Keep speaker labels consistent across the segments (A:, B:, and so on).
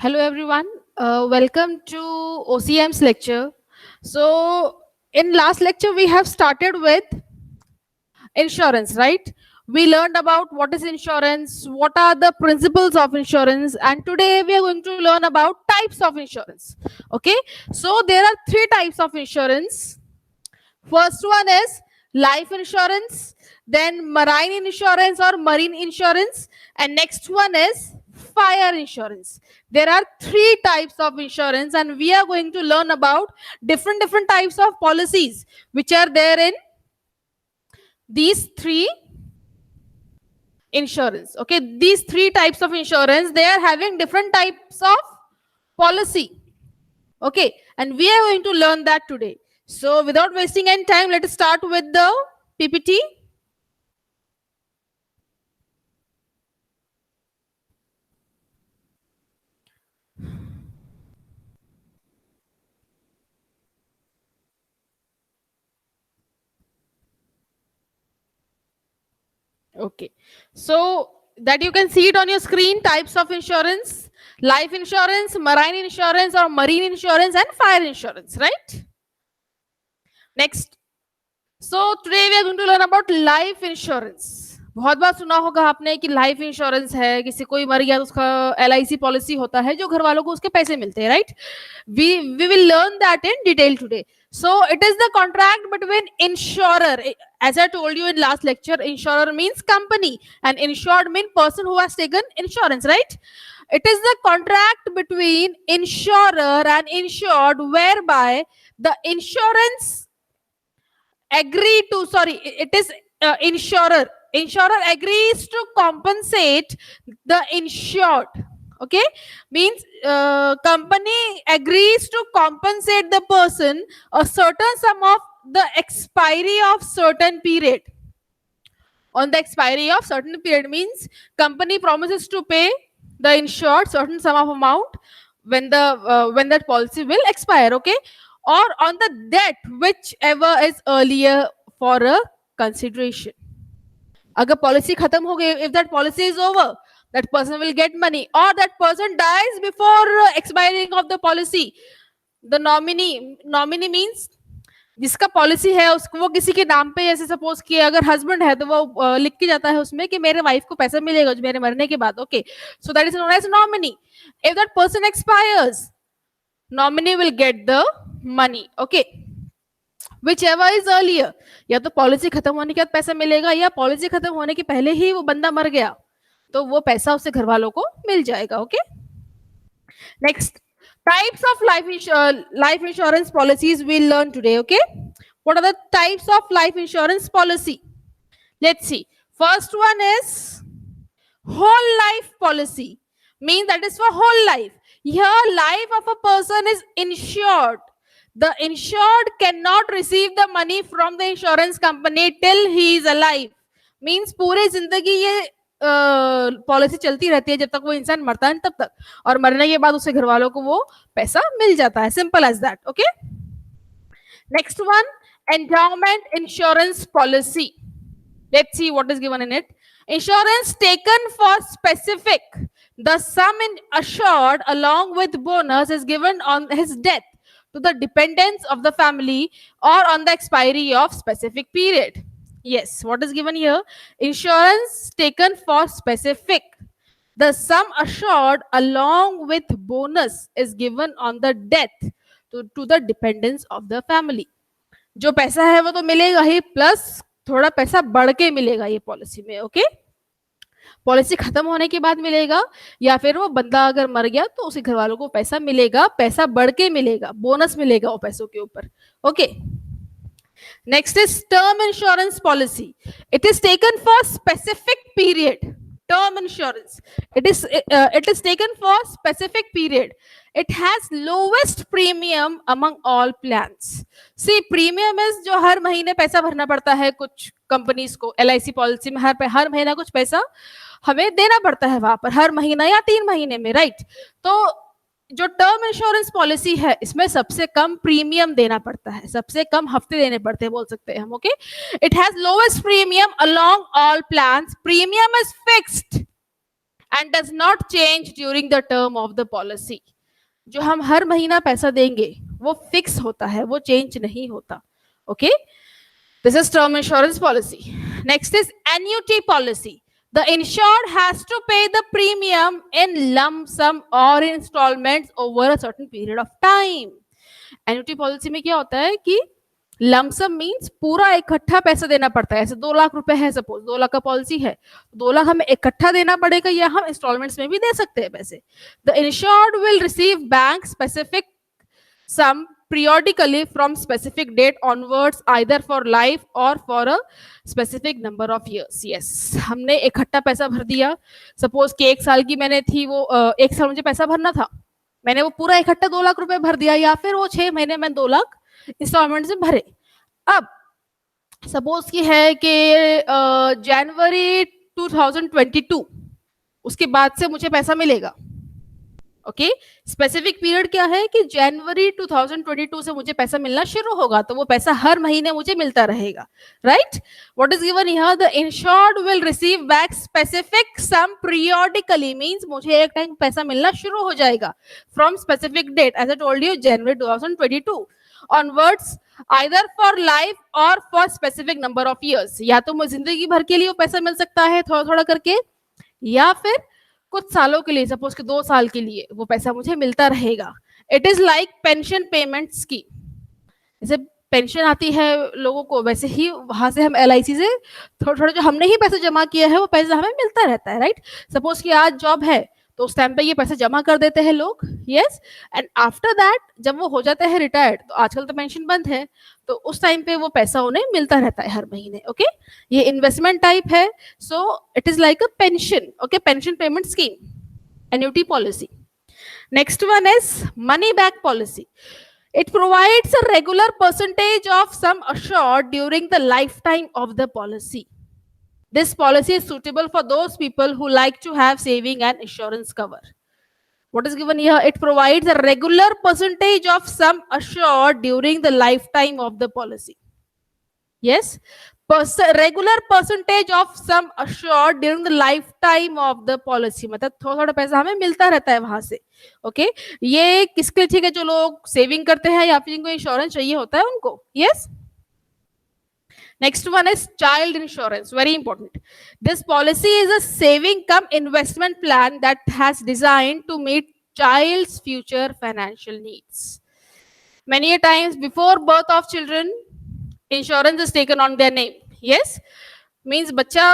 A: Hello everyone, welcome to OCM's lecture. So in last lecture we have started with insurance, right? We learned about what is insurance, what are the principles of insurance, and today we are going to learn about types of insurance. Okay, so there are three types of insurance. First one is life insurance, then marine insurance or marine insurance, and next one is fire insurance. There are three types of insurance, and we are going to learn about different types of policies which are there in these three insurance. Okay, these three types of insurance, they are having different types of policy. Okay, and we are going to learn that today. So without wasting any time, let us start with the PPT. Okay, so that you can see it on your screen, types of insurance: life insurance, marine insurance or marine insurance, and fire insurance, right? Next, so today we are going to learn about life insurance. बहुत बार सुना होगा आपने कि life insurance है, किसी कोई मर गया तो उसका LIC पॉलिसी होता है जो घर वालों को उसके पैसे मिलते हैं, right? we will learn that in detail today. So it is the contract between insurer. As I told you in last lecture, insurer means company and insured means person who has taken insurance, right? It is the contract between insurer and insured whereby the insurance agree to, sorry, it is insurer agrees to compensate the insured. Okay, means company agrees to compensate the person a certain sum of the expiry of certain period. On the expiry of certain period means company promises to pay the insured certain sum of amount when that policy will expire. Okay, or on the debt whichever is earlier for a consideration. अगर policy खत्म हो गई, if that policy is over, that person will get money, or that person dies before expiring of the policy. The nominee means जिसका policy है उसको, वो किसी के नाम पे, जैसे सपोज कि अगर हस्बैंड है तो वो लिख के जाता है उसमें कि मेरे वाइफ को पैसा मिलेगा जो मेरे मरने के बाद. Okay, so that is known as nominee. If that person expires, nominee will get the money. Okay, whichever is earlier, या तो पॉलिसी खत्म होने के बाद पैसा मिलेगा या पॉलिसी खत्म होने के पहले ही वो बंदा मर गया तो वो पैसा उससे घर वालों को मिल जाएगा. Okay, next, types of life insurance policies we'll learn today. Okay, what are the types of life insurance policy? Let's see. First one is whole life policy, means that is for whole life. Here life of a person is insured. The insured cannot receive the money from the insurance company till he is alive. Means पूरी जिंदगी ये policy चलती रहती है जब तक वो इंसान मरता है तब तक, और मरने के बाद उसके घर वालों को वो पैसा मिल जाता है. Simple as that. Okay, next one, endowment insurance policy. Let's see what is given in it. Insurance taken for specific, the sum assured along with bonus is given on his death to the dependents of the family or on the expiry of specific period. Yes, what is given here? Insurance taken for specific, the sum assured along with bonus is given on the death to the dependents of the family. जो पैसा है वो तो मिलेगा ही, plus थोड़ा पैसा बढ़ के मिलेगा ये पॉलिसी में. ओके, पॉलिसी खत्म होने के बाद मिलेगा या फिर वो बंदा अगर मर गया तो उसके घर वालों को पैसा मिलेगा, पैसा बढ़ के मिलेगा, बोनस मिलेगा वो पैसों के ऊपर. Okay, next is term insurance policy. It is taken for specific period. Term insurance, it is taken for specific period. It has lowest premium among all plans. See, premium is जो हर महीने पैसा भरना पड़ता है कुछ कंपनीज को. LIC policy में हर महीना कुछ पैसा हमें देना पड़ता है वहां पर, हर महीना या 3 महीने में, राइट? तो जो टर्म इंश्योरेंस पॉलिसी है इसमें सबसे कम प्रीमियम देना पड़ता है, सबसे कम हफ्ते देने पड़ते हैं बोल सकते हैं हम. Okay, it has lowest premium along all plans. Premium is fixed and does not change during the term of the policy. जो हम हर महीना पैसा देंगे वो फिक्स होता है, वो चेंज नहीं होता. Okay, this is term insurance policy. Next is annuity policy. The insured has to pay the premium in lump sum or installments over a certain period of time. Annuity policy में क्या होता है कि lump sum means पूरा इकट्ठा पैसा देना पड़ता है. ऐसे 2 लाख रुपए है, सपोज 2 लाख का पॉलिसी है, 2 लाख हमें इकट्ठा देना पड़ेगा या हम इंस्टॉलमेंट्स में भी दे सकते हैं पैसे. The insured will receive bank specific sum periodically from specific date onwards either for life or for a specific number of years. Yes, हमने इकट्ठा पैसा भर दिया. सपोज कि 1 साल की मैंने थी, वो 1 साल मुझे पैसा भरना था, मैंने वो पूरा इकट्ठा 2 लाख रुपए भर दिया, या फिर वो 6 महीने में 2 लाख इंस्टॉलमेंट से भरे. अब सपोज की है कि जनवरी 2022 उसके बाद से मुझे पैसा मिलेगा. ओके, स्पेसिफिक पीरियड क्या है कि जनवरी 2022 से मुझे पैसा मिलना शुरू होगा, तो वो पैसा हर महीने मुझे मिलता रहेगा. Right, what is given here, the insured will receive back specific sum periodically, means मुझे एक टाइम पैसा मिलना शुरू हो जाएगा from specific date, as I told you January 2022 onwards, either for life और for specific number of years. या तो मुझे जिंदगी भर के लिए वो पैसा मिल सकता है थोड़ा थोड़ा करके, या फिर कुछ सालों के लिए, सपोज कि 2 साल के लिए वो पैसा मुझे मिलता रहेगा. It is like pension payment scheme. जैसे पेंशन आती है लोगों को, वैसे ही वहां से हम LIC से थोड़ा थोड़ा जो हमने ही पैसा जमा किया है वो पैसा हमें मिलता रहता है. राइट, सपोज कि आज जॉब है तो उस टाइम पे ये पैसा जमा कर देते हैं लोग. यस, एंड आफ्टर दैट जब वो हो जाते हैं रिटायर्ड, तो आजकल तो पेंशन बंद है, तो उस टाइम पे वो पैसा उन्हें मिलता रहता है हर महीने. ओके, ये इन्वेस्टमेंट टाइप है, so it is like a pension. Okay, pension payment scheme, annuity policy. Next one is money back policy. It provides a regular percentage of sum assured during the lifetime of the policy. This policy is suitable for those people who like to have saving and insurance cover. What is given here? It provides a regular percentage of sum assured during the lifetime of the policy. Yes, regular percentage of sum assured during the lifetime of the policy. मतलब थोड़ा थोड़ा पैसा हमें मिलता रहता है वहां से. ओके, ये किसके ठीक है, जो लोग सेविंग करते हैं या फिर जिनको इंश्योरेंस चाहिए होता है उनको. Yes, next one is child insurance, very important. This policy is a saving cum investment plan that has designed to meet child's future financial needs. Many a times before birth of children, insurance is taken on their name. Yes, means बच्चा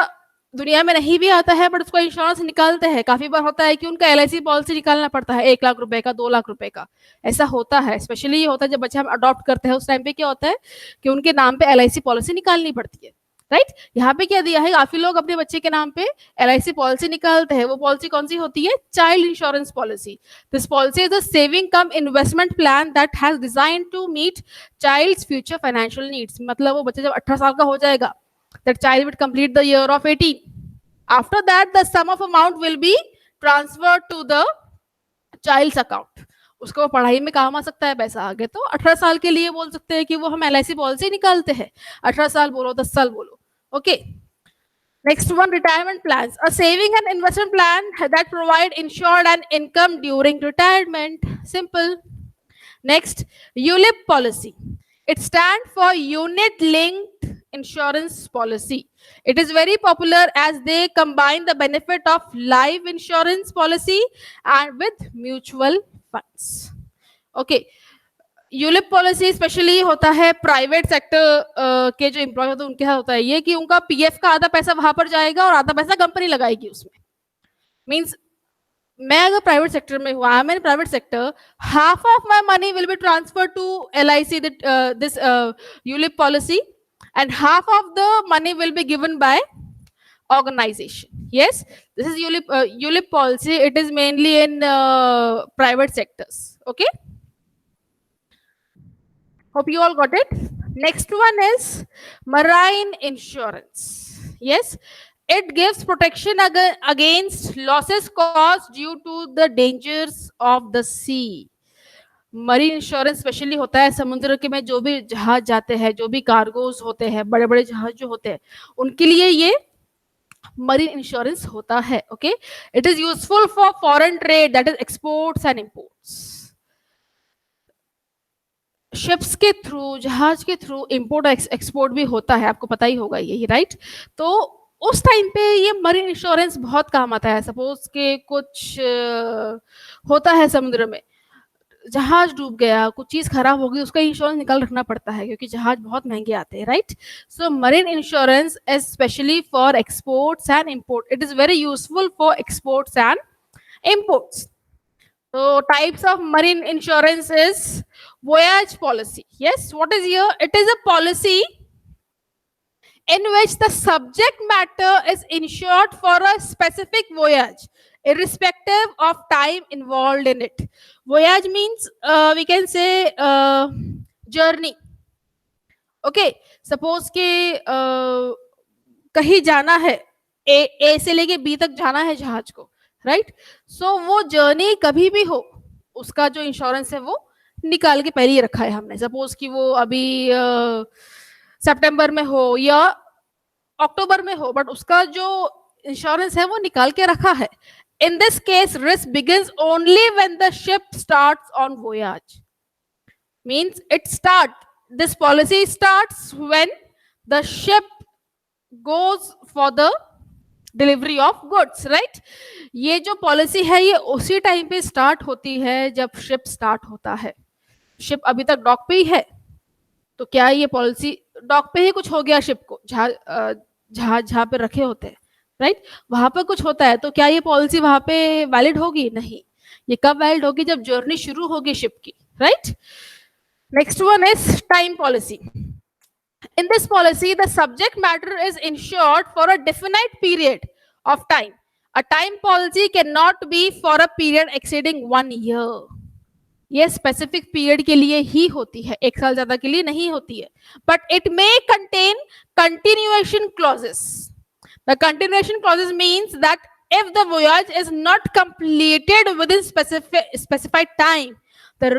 A: दुनिया में नहीं भी आता है but उसको insurance निकालते हैं. काफी बार होता है कि उनका LIC पॉलिसी निकालना पड़ता है 1 लाख रुपए का, 2 लाख रुपए का, ऐसा होता है. स्पेशली ये होता है जब बच्चा हम अडॉप्ट करते हैं, उस टाइम पे क्या होता है कि उनके नाम पे LIC पॉलिसी निकालनी पड़ती है. राइट, यहाँ पे क्या दिया है, काफी लोग अपने बच्चे के नाम पे LIC पॉलिसी निकालते हैं. वो पॉलिसी कौन सी होती है? Child insurance policy. This policy is a saving cum investment plan that has designed to meet child's future financial needs. मतलब वो बच्चा जब 18 साल का हो जाएगा, that child will complete the year of 18. After that, the sum of amount will be transferred to the child's account. उसको वो पढ़ाई में काम आ सकता है पैसा आगे. तो 18 साल के लिए बोल सकते हैं कि वो हम LIC पॉलिसी निकालते हैं. 18 साल बोलो, 10 साल बोलो. Okay, next one, retirement plans, a saving and investment plan that provide insured and income during retirement. Simple. Next, ULIP policy. It stands for unit linked insurance policy. It is very popular as they combine the benefit of life insurance policy and with mutual funds. Okay, ULIP policy specially होता है private sector के जो employ होते हैं उनके साथ होता है ये कि उनका PF का आधा पैसा वहां पर जाएगा और आधा पैसा कंपनी लगाएगी उसमें. मींस मैं अगर प्राइवेट सेक्टर में हुआ, मैं private sector, half of my money will be transfer to LIC this ULIP policy and half of the money will be given by organization. Yes, this is ULIP policy. It is mainly in private sectors. Okay, hope you all got it. Next one is marine insurance. Yes, it gives protection against losses caused due to the dangers of the sea. Marine insurance specially होता है समुद्र के में जो भी जहाज जाते हैं, जो भी कार्गोज होते हैं, बड़े बड़े जहाज जो होते हैं, उनके लिए ये मरीन इंश्योरेंस होता है. Okay, it is useful for foreign trade, that is exports and imports. Ships के थ्रू, जहाज के थ्रू इंपोर्ट एक्सपोर्ट भी होता है, आपको पता ही होगा यही, राइट? तो उस टाइम पे ये मरीन इंश्योरेंस बहुत काम आता है. सपोज के कुछ होता है समुद्र में, जहाज डूब गया, कुछ चीज खराब हो गई, उसका इंश्योरेंस निकाल रखना पड़ता है क्योंकि जहाज बहुत महंगे आते हैं, right? So marine insurance is specially for exports and import. It is very useful for exports and imports. So types of marine insurance is voyage policy. Yes, what is here? It is a policy in which the subject matter is insured for a specific voyage, irrespective of time involved in it. Voyage means we can say journey. Okay, suppose के कहीं जाना है, ए से लेके B तक जाना है जहाज को, राइट? सो वो जर्नी कभी भी हो, उसका जो इंश्योरेंस है वो निकाल के पहले ही रखा है हमने. सपोज कि वो अभी सितंबर में हो या अक्टूबर में हो, बट उसका जो इंश्योरेंस है वो निकाल के रखा है. In this case risk begins only when the ship starts on voyage. Means it start, this policy starts when the ship goes for the delivery of goods, right? ये जो पॉलिसी है ये उसी टाइम पे स्टार्ट होती है जब ship start होता है. शिप अभी तक डॉक पे ही है, तो क्या ये पॉलिसी डॉक पे ही कुछ हो गया शिप को, जहां पे रखे होते हैं, राइट? वहां पर कुछ होता है, तो क्या ये पॉलिसी वहां पे वैलिड होगी? नहीं. ये कब वैलिड होगी? जब जर्नी शुरू होगी शिप की, right? Next one is time policy. In this policy, the subject matter is insured for a definite period of time. A time policy cannot be for a period exceeding 1 year. ये specific period के लिए ही होती है, एक साल ज्यादा के लिए नहीं होती है. But it may contain continuation clauses. The continuation clauses means that if the voyage is not completed within specified time, the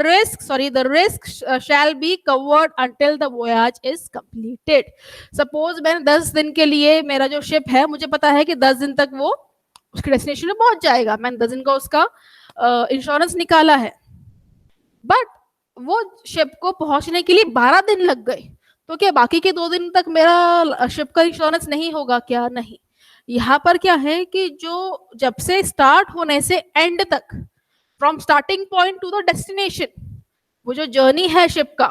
A: risk shall be covered until the voyage is completed. Suppose मैंने 10 दिन के लिए, मेरा जो ship है, मुझे पता है कि 10 दिन तक वो उसके डेस्टिनेशन में पहुंच जाएगा, मैंने 10 दिन का उसका इंश्योरेंस निकाला है, बट वो शिप को पहुंचने के लिए 12 दिन लग गए, तो क्या बाकी के 2 दिन तक मेरा शिप का इंश्योरेंस नहीं होगा क्या? नहीं. यहाँ पर क्या है कि जो जब से स्टार्ट होने से एंड तक, from starting point two the destination, वो जो जर्नी है शिप का,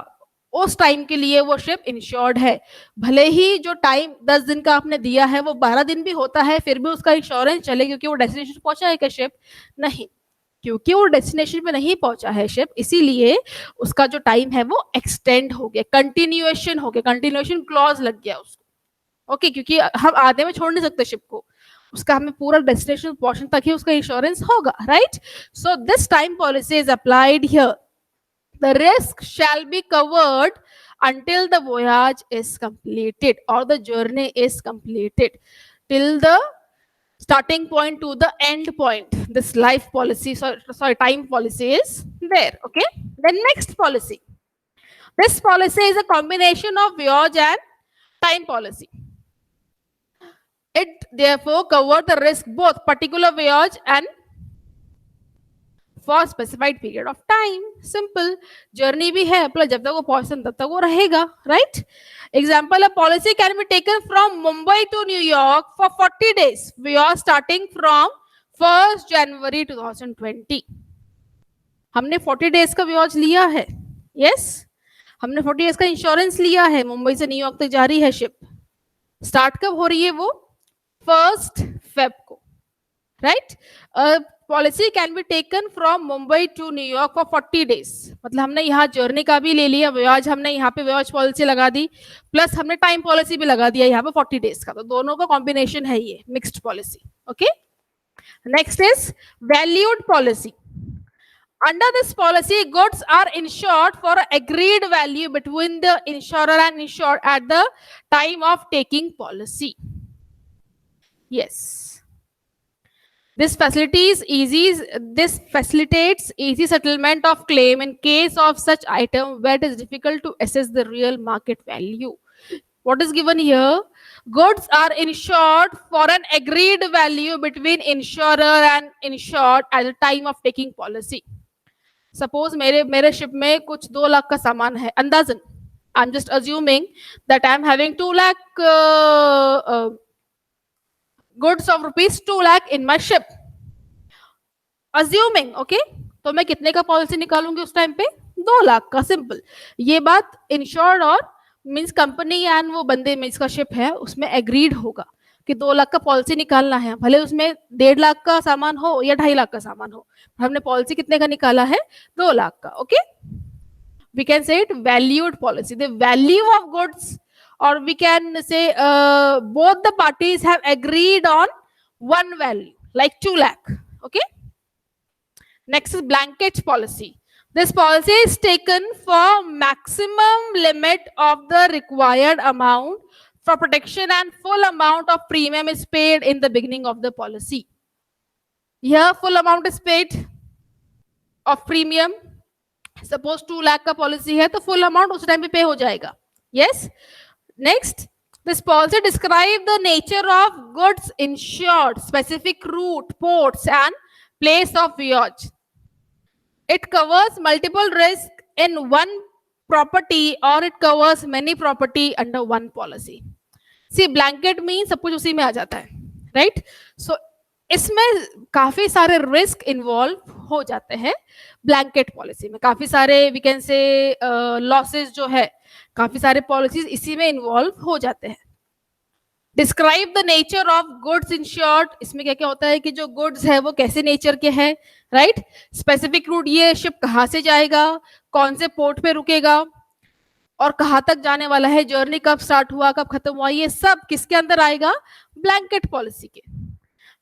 A: उस टाइम के लिए वो शिप इंश्योर्ड है. भले ही जो टाइम 10 दिन का आपने दिया है वो 12 दिन भी होता है, फिर भी उसका इंश्योरेंस चले, क्योंकि वो डेस्टिनेशन पहुंचा है क्या शिप? नहीं, क्योंकि वो डेस्टिनेशन पे नहीं पहुंचा है शिप, इसीलिए उसका जो टाइम है वो एक्सटेंड हो गया, कंटिन्यूएशन हो गया, कंटिन्यूएशन क्लॉज लग गया उसको. ओके, क्योंकि हम आधे में छोड़ नहीं सकते शिप को, उसका हमें पूरा डेस्टिनेशन पोर्शन तक ही उसका इंश्योरेंस होगा, right? So this time policy is applied here. The risk shall be covered until the voyage is completed or the journey is completed, till the starting point to the end point. This life policy, sorry, time policy is there. Okay, the next policy, this policy is a combination of voyage and time policy. It therefore covers the risk both particular voyage and for specified period of time. Simple. Journey भी है, plus जब तक वो पहुंचता तब तक वो रहेगा, right? Example, a policy can be taken from Mumbai to New York for 40 days. We are starting from 1st January 2020. हमने 40 days का voyage लिया है. Yes, हमने 40 days का इंश्योरेंस लिया है. मुंबई से न्यूयॉर्क तक जा रही है शिप. स्टार्ट कब हो रही है? वो 1st Feb को, right? Policy can be taken from Mumbai to New York for 40 days. मतलब हमने यहाँ जर्नी का भी ले लिया, व्याज हमने यहाँ पे व्याज पॉलिसी लगा दी, प्लस हमने टाइम पॉलिसी भी लगा दिया यहाँ पे 40 डेज का, तो दोनों का कॉम्बिनेशन है ये mixed policy. Okay, next is valued policy. Under this policy, goods are insured for an agreed value between the insurer and insured at the time of taking policy. Yes. This facilitates easy settlement of claim in case of such item where it is difficult to assess the real market value. What is given here? Goods are insured for an agreed value between insurer and insured at the time of taking policy. Suppose मेरे ship में कुछ 2 लाख का सामान है, अंदाजन, I'm just assuming that I'm having 2 lakh goods of rupees 2 lakh in my ship. Assuming, okay? तो मैं कितने का पॉलिसी निकालूंगी उस टाइम पे? 2 लाख का, सिंपल. ये बात इंश्योर्ड और मीन्स कंपनी एंड वो बंदे में इसका शिप है उसमें एग्रीड होगा कि 2 लाख का पॉलिसी निकालना है, भले उसमें 1.5 लाख का सामान हो या 2.5 लाख का सामान हो, हमने पॉलिसी कितने का निकाला है? 2 लाख का. Okay, we can say it valued policy, the value of goods, or we can say both the parties have agreed on one value like 2 lakh. Okay, next is blanket policy. This policy is taken for maximum limit of the required amount for protection and full amount of premium is paid in the beginning of the policy. Here full amount is paid of premium. Suppose 2 lakh का policy है तो full amount उस time पे पे हो जाएगा. Yes. Next, this policy describe the nature of goods insured, specific route, ports and place of voyage. It covers multiple risks in one property or it covers many property under one policy. See, blanket means सब कुछ उसी में आ जाता है, right? So इसमें काफी सारे risk involve हो जाते हैं ब्लैंकेट पॉलिसी में. काफी सारे वी कैन से लॉसेस जो है, काफी सारे पॉलिसीज इसी में इन्वॉल्व हो जाते हैं. Describe the nature of goods insured. इसमें क्या क्या होता है कि जो गुड्स है वो कैसे नेचर के हैं, राइट? स्पेसिफिक रूट, ये शिप कहाँ से जाएगा, कौन से पोर्ट पे रुकेगा और कहाँ तक जाने वाला है, जर्नी कब स्टार्ट हुआ कब खत्म हुआ, ये सब किसके अंदर आएगा? ब्लैंकेट पॉलिसी के.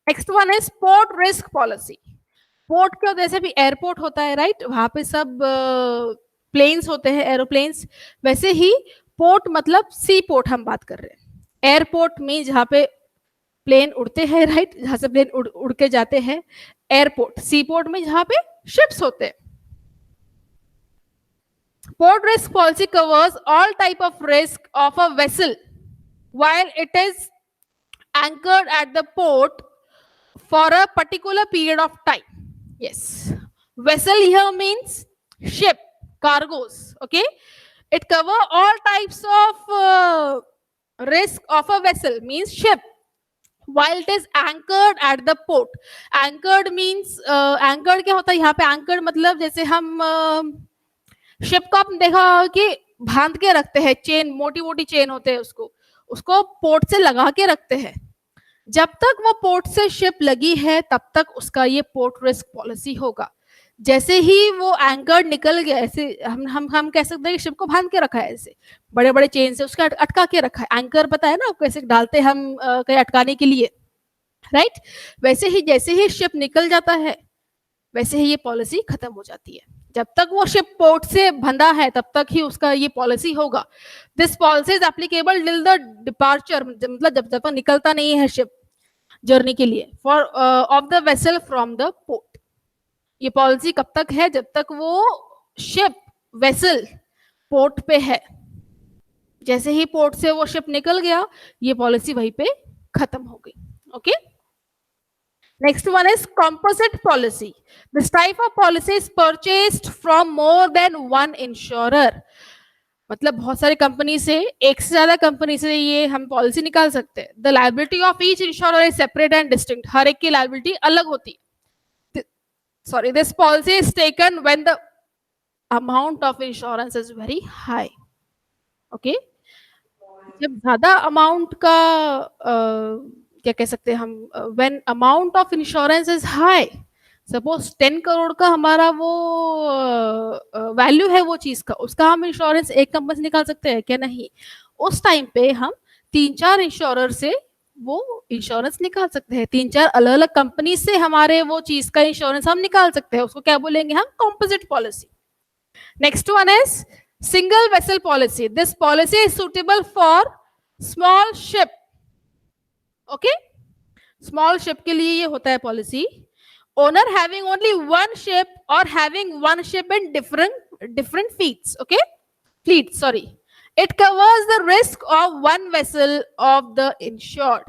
A: Next one is port risk policy. Port के जैसे भी एयरपोर्ट होता है, राइट? वहां पे सब प्लेन्स होते हैं, एरोप्लेन्स. वैसे ही पोर्ट मतलब सी पोर्ट हम बात कर रहे हैं. एयरपोर्ट में जहाँ पे प्लेन उड़ते हैं, राइट? जहाँ से प्लेन उड़ के जाते हैं, एयरपोर्ट. सी पोर्ट में जहाँ पे शिप्स होते हैं. Port risk policy covers all type of risk of a vessel while it is anchored at the port for a particular period of time. Yes, vessel here means ship, cargoes. Okay, it cover all types of risk of a vessel means ship while it is anchored at the port. Anchored means anchored क्या होता है यहाँ पे? anchored मतलब जैसे हम ship को आप देखा कि बांध के रखते हैं, चेन, मोटी मोटी चेन होते हैं, उसको पोर्ट से लगा के रखते हैं. जब तक वो पोर्ट से शिप लगी है तब तक उसका ये पोर्ट रिस्क पॉलिसी होगा. जैसे ही वो एंकर निकल गया, ऐसे हम कह सकते हैं कि शिप को बांध के रखा है, ऐसे बड़े बड़े चेन से उसका अटका के रखा है. एंकर पता है ना आपको, ऐसे डालते हैं हम कहीं अटकाने के लिए, राइट? वैसे ही जैसे ही शिप निकल जाता है वैसे ही ये पॉलिसी खत्म हो जाती है. जब तक वो शिप पोर्ट से बंधा है तब तक ही उसका ये पॉलिसी होगा. This policy is applicable till the departure, मतलब जब तक निकलता नहीं है शिप जर्नी के लिए, for of the vessel from the port. ये पॉलिसी कब तक है? जब तक वो शिप, वेसल पोर्ट पे है. जैसे ही पोर्ट से वो शिप निकल गया, ये पॉलिसी वहीं पे खत्म हो गई. Okay, next one is composite policy. This type of policy is purchased from more than one insurer. मतलब बहुत सारी कंपनी से, एक से ज्यादा कंपनी से ये हम पॉलिसी निकाल सकते हैं. The liability of each insurer is separate and distinct. हर एक की liability अलग होती है. Sorry, this policy is taken when the amount of insurance is very high. Okay, जब ज्यादा अमाउंट का क्या कह सकते हैं हम, when amount of insurance is high, suppose 10 crore का हमारा वो वैल्यू है वो चीज का, उसका हम इंश्योरेंस एक कंपनी से निकाल सकते हैं क्या? नहीं. उस टाइम पे हम 3-4 इंश्योरर से वो इंश्योरेंस निकाल सकते हैं. 3-4 अलग अलग कंपनी से हमारे वो चीज का इंश्योरेंस हम निकाल सकते हैं. उसको क्या बोलेंगे हम? Composite policy. Next one is single vessel policy. This policy is suitable for small ship. Okay, small ship के लिए ये होता है policy. Owner having only one ship और having one ship in different fleets. Okay, fleet, sorry, It covers the risk of one vessel of the insured.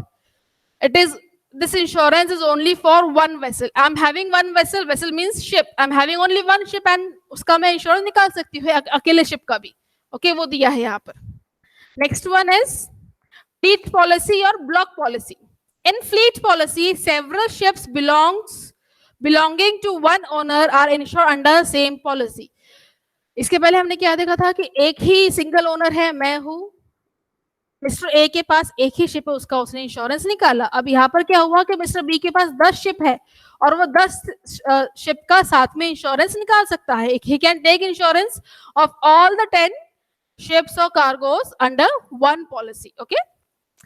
A: It is, this insurance is only for one vessel. I'm having one vessel. Vessel means ship. I'm having only one ship and उसका मैं insurance निकाल सकती हूँ अकेले ship का भी. Okay, वो दिया है यहाँ पर. Next one is fleet policy or block policy. In fleet policy, several ships belonging to one owner are insured under same policy. इसके पहले हमने क्या देखा था कि एक ही सिंगल ओनर है, मैं हूं, मिस्टर ए के पास एक ही शिप है, उसका उसने इंश्योरेंस निकाला. अब यहाँ पर क्या हुआ कि मिस्टर बी के पास 10 शिप है और वो 10 शिप का साथ में इंश्योरेंस निकाल सकता है. He can take insurance of all the 10 ships or cargoes under one policy. Okay.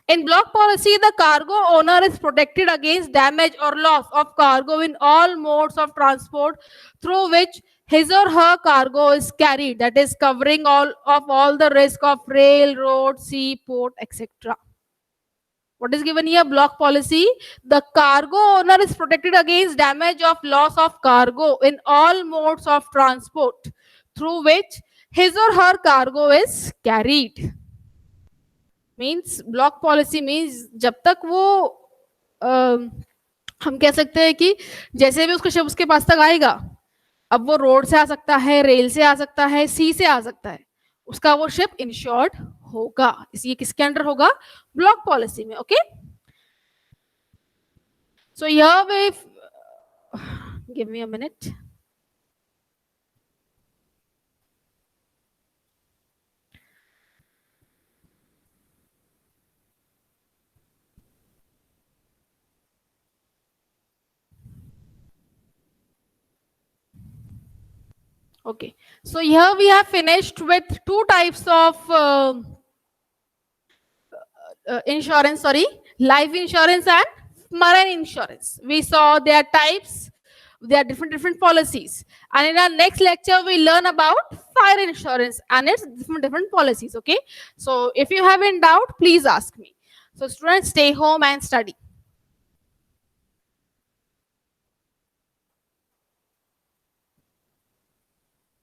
A: In block policy, the cargo owner is protected against damage or loss of cargo in all modes of transport through which his or her cargo is carried. That is covering all the risk of rail, road, sea, port, etc. What is given here? Block policy. The cargo owner is protected against damage of loss of cargo in all modes of transport through which his or her cargo is carried. Means block policy means जब तक वो हम कह सकते हैं कि जैसे भी उसका शिप उसके पास तक आएगा, अब वो रोड से आ सकता है, रेल से आ सकता है, सी से आ सकता है, उसका वो शिप इंश्योर्ड होगा. ये किसके अंडर होगा? ब्लॉक पॉलिसी में. Okay. So here we, give me a minute. Okay, so here we have finished with two types of insurance, sorry, life insurance and marine insurance. We saw their types, there are different policies, and in our next lecture we learn about fire insurance and its different policies. Okay, so if you have in doubt, please ask me. So students, stay home and study.